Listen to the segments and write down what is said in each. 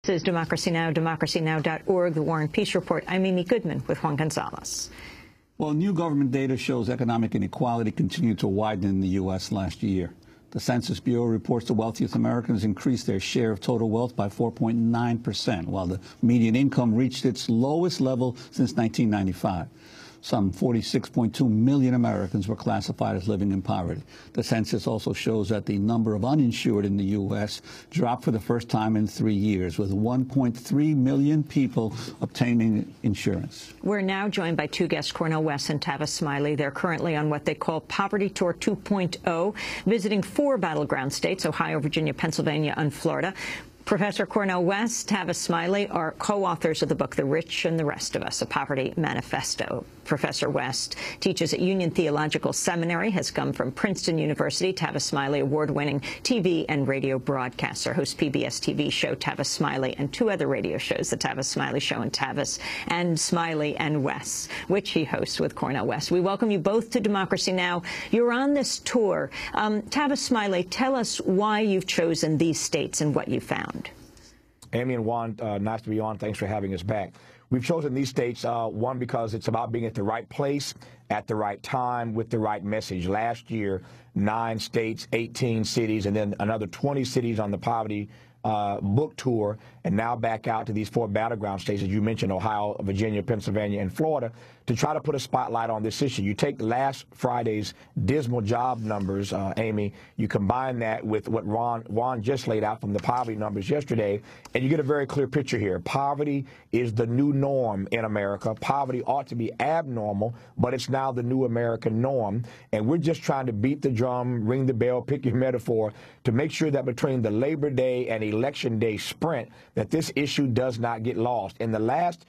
This is Democracy Now!, democracynow.org, The War and Peace Report. I'm Amy Goodman with Juan Gonzalez. Well, new government data shows economic inequality continued to widen in the U.S. last year. The Census Bureau reports the wealthiest Americans increased their share of total wealth by 4.9%, while the median income reached its lowest level since 1995. Some 46.2 million Americans were classified as living in poverty. The census also shows that the number of uninsured in the U.S. dropped for the first time in 3 years, with 1.3 million people obtaining insurance. We're now joined by two guests, Cornel West and Tavis Smiley. They're currently on what they call Poverty Tour 2.0, visiting 4 battleground states, Ohio, Virginia, Pennsylvania, and Florida. Professor Cornel West, Tavis Smiley are co-authors of the book The Rich and the Rest of Us, a Poverty Manifesto. Professor West teaches at Union Theological Seminary, has come from Princeton University. Tavis Smiley, award-winning TV and radio broadcaster, hosts PBS TV show Tavis Smiley and 2 other radio shows, The Tavis Smiley Show and Tavis and Smiley and West, which he hosts with Cornel West. We welcome you both to Democracy Now! You're on this tour. Tavis Smiley, tell us why you've chosen these states and what you found. Amy and Juan, nice to be on. Thanks for having us back. We've chosen these states, one, because it's about being at the right place, at the right time, with the right message. Last year, 9 states, 18 cities, and then another 20 cities on the poverty book tour, and now back out to these 4 battleground states, as you mentioned, Ohio, Virginia, Pennsylvania, and Florida, to try to put a spotlight on this issue. You take last Friday's dismal job numbers, Amy, you combine that with what Juan just laid out from the poverty numbers yesterday, and you get a very clear picture here. Poverty is the new norm in America. Poverty ought to be abnormal, but it's now the new American norm, and we're just trying to beat the drum, ring the bell, pick your metaphor, to make sure that between the Labor Day and Election Day sprint, that this issue does not get lost. In the last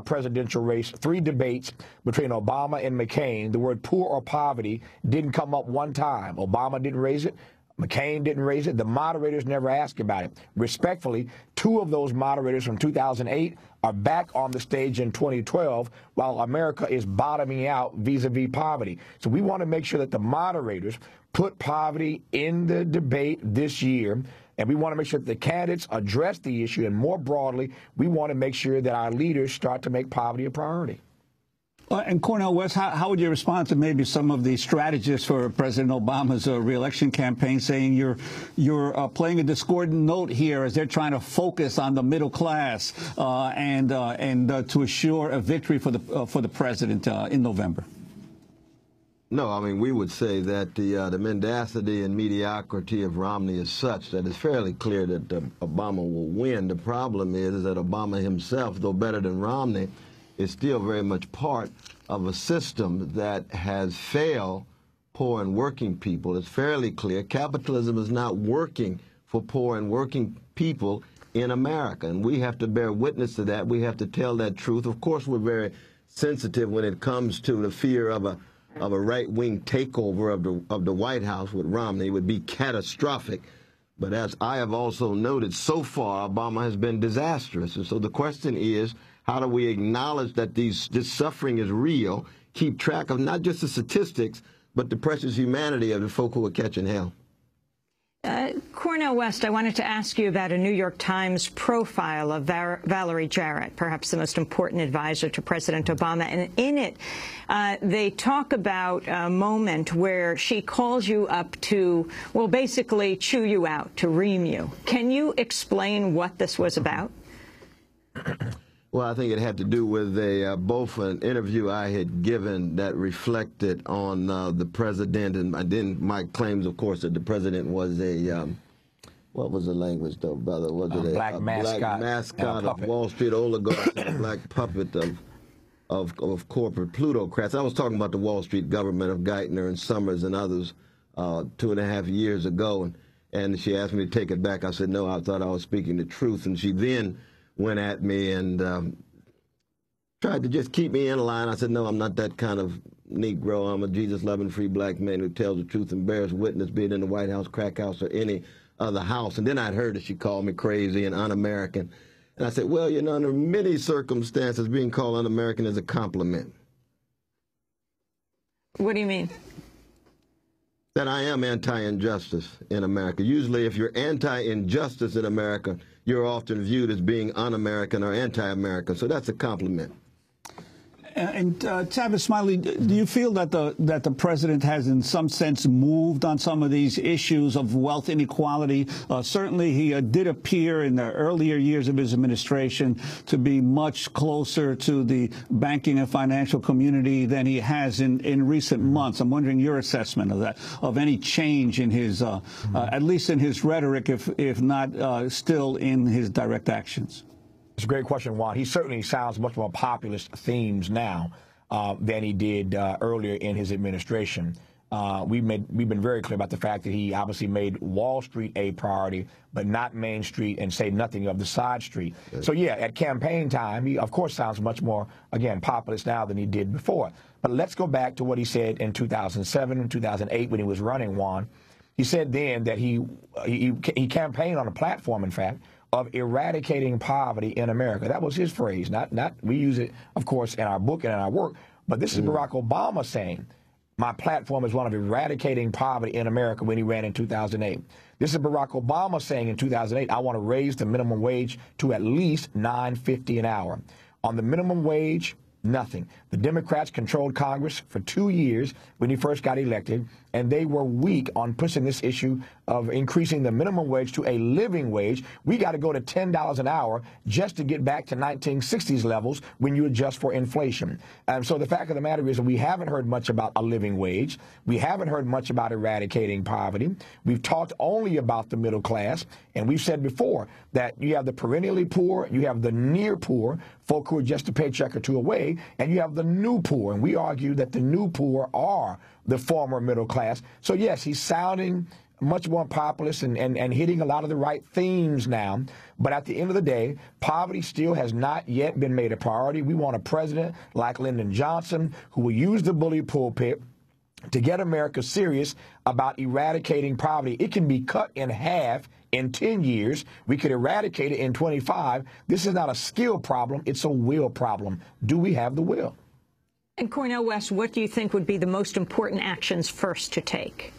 presidential race, 3 debates between Obama and McCain, the word poor or poverty didn't come up one time. Obama didn't raise it. McCain didn't raise it. The moderators never asked about it. Respectfully, 2 of those moderators from 2008 are back on the stage in 2012, while America is bottoming out vis-a-vis poverty. So we want to make sure that the moderators put poverty in the debate this year, and we want to make sure that the candidates address the issue, and more broadly, we want to make sure that our leaders start to make poverty a priority. And Cornel West, how would you respond to maybe some of the strategists for President Obama's re-election campaign saying you're playing a discordant note here as they're trying to focus on the middle class and to assure a victory for the president in November? No, I mean, we would say that the mendacity and mediocrity of Romney is such that it's fairly clear that Obama will win. The problem is that Obama himself, though better than Romney, is still very much part of a system that has failed poor and working people. It's fairly clear capitalism is not working for poor and working people in America, and we have to bear witness to that. We have to tell that truth. Of course, we're very sensitive when it comes to the fear of a right-wing takeover of the White House with Romney. It would be catastrophic. But as I have also noted, so far, Obama has been disastrous. And so the question is, how do we acknowledge that this suffering is real, keep track of not just the statistics, but the precious humanity of the folk who are catching hell? Cornel West, I wanted to ask you about a New York Times profile of Valerie Jarrett, perhaps the most important advisor to President Obama. And in it, they talk about a moment where she calls you up to, well, basically chew you out, to ream you. Can you explain what this was about? Well, I think it had to do with both an interview I had given that reflected on the president, and then my claims, of course, that the president was a, what was the language, though, brother? Was it a black mascot of Wall Street oligarchs and a black puppet of corporate plutocrats? I was talking about the Wall Street government of Geithner and Summers and others 2.5 years ago, and she asked me to take it back. I said, no, I thought I was speaking the truth, and she then went at me and tried to just keep me in line. I said, no, I'm not that kind of Negro. I'm a Jesus-loving free black man who tells the truth and bears witness, be it in the White House, crack house, or any other house. And then I'd heard that she called me crazy and un-American. And I said, well, you know, under many circumstances, being called un-American is a compliment. What do you mean? That I am anti-injustice in America. Usually, if you're anti-injustice in America, you're often viewed as being un-American or anti-American. So that's a compliment. And Tavis Smiley, do you feel that the president has, in some sense, moved on some of these issues of wealth inequality? Certainly, he did appear in the earlier years of his administration to be much closer to the banking and financial community than he has in recent months. I'm wondering your assessment of that, of any change in his, at least in his rhetoric, if not still in his direct actions. It's a great question, Juan. He certainly sounds much more populist themes now than he did earlier in his administration. We've been very clear about the fact that he obviously made Wall Street a priority, but not Main Street, and say nothing of the side street. So yeah, at campaign time, he of course sounds much more, again, populist now than he did before. But let's go back to what he said in 2007 and 2008 when he was running, Juan. He said then that he campaigned on a platform, in fact, of eradicating poverty in America. That was his phrase. Not we use it, of course, in our book and in our work. But this is Barack Obama saying, my platform is one of eradicating poverty in America when he ran in 2008. This is Barack Obama saying in 2008, I want to raise the minimum wage to at least $9.50 an hour. On the minimum wage, nothing. The Democrats controlled Congress for 2 years when he first got elected, and they were weak on pushing this issue of increasing the minimum wage to a living wage. We got to go to $10 an hour just to get back to 1960s levels when you adjust for inflation. And so the fact of the matter is that we haven't heard much about a living wage. We haven't heard much about eradicating poverty. We've talked only about the middle class, and we've said before that you have the perennially poor, you have the near poor, folk who are just a paycheck or two away, and you have the new poor. And we argue that the new poor are the former middle class. So yes, he's sounding much more populist and hitting a lot of the right themes now. But at the end of the day, poverty still has not yet been made a priority. We want a president like Lyndon Johnson who will use the bully pulpit to get America serious about eradicating poverty. It can be cut in half in 10 years. We could eradicate it in 25. This is not a skill problem. It's a will problem. Do we have the will? And Cornel West, what do you think would be the most important actions first to take?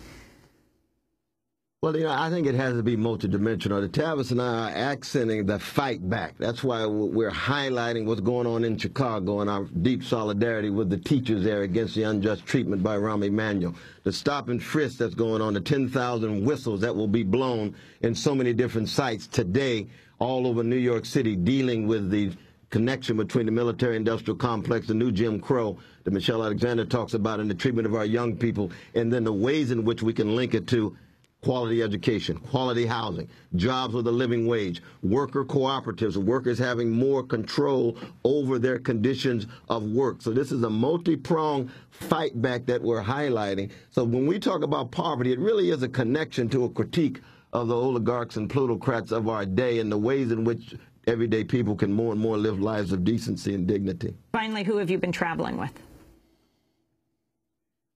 Well, I think it has to be multidimensional. The Tavis and I are accenting the fight back. That's why we're highlighting what's going on in Chicago and our deep solidarity with the teachers there against the unjust treatment by Rahm Emanuel. The stop and frisk that's going on, the 10,000 whistles that will be blown in so many different sites today all over New York City, dealing with the connection between the military-industrial complex, the new Jim Crow that Michelle Alexander talks about, and the treatment of our young people, and then the ways in which we can link it to quality education, quality housing, jobs with a living wage, worker cooperatives, workers having more control over their conditions of work. So this is a multi-pronged fight back that we're highlighting. So when we talk about poverty, it really is a connection to a critique of the oligarchs and plutocrats of our day and the ways in which everyday people can more and more live lives of decency and dignity. Finally, who have you been traveling with?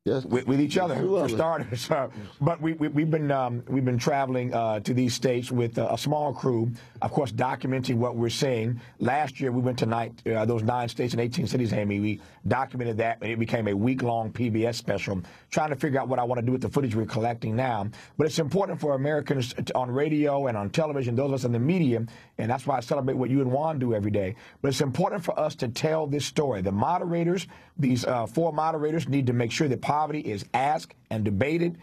Yes. With each other, for starters. But we've been traveling to these states with a small crew, of course, documenting what we're seeing. Last year, we went to those 9 states and 18 cities, Amy. We documented that, and it became a week-long PBS special, trying to figure out what I want to do with the footage we're collecting now. But it's important for Americans on radio and on television, those of us in the media, and that's why I celebrate what you and Juan do every day. But it's important for us to tell this story. The moderators, these 4 moderators, need to make sure that poverty is asked and debated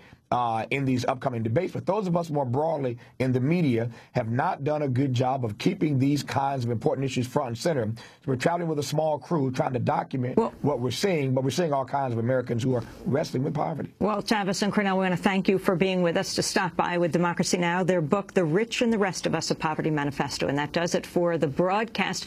in these upcoming debates. But those of us more broadly in the media have not done a good job of keeping these kinds of important issues front and center. So we're traveling with a small crew trying to document what we're seeing, but we're seeing all kinds of Americans who are wrestling with poverty. Well, Tavis and Cornel, we want to thank you for being with us, to stop by with Democracy Now!, their book, The Rich and the Rest of Us, A Poverty Manifesto. And that does it for the broadcast.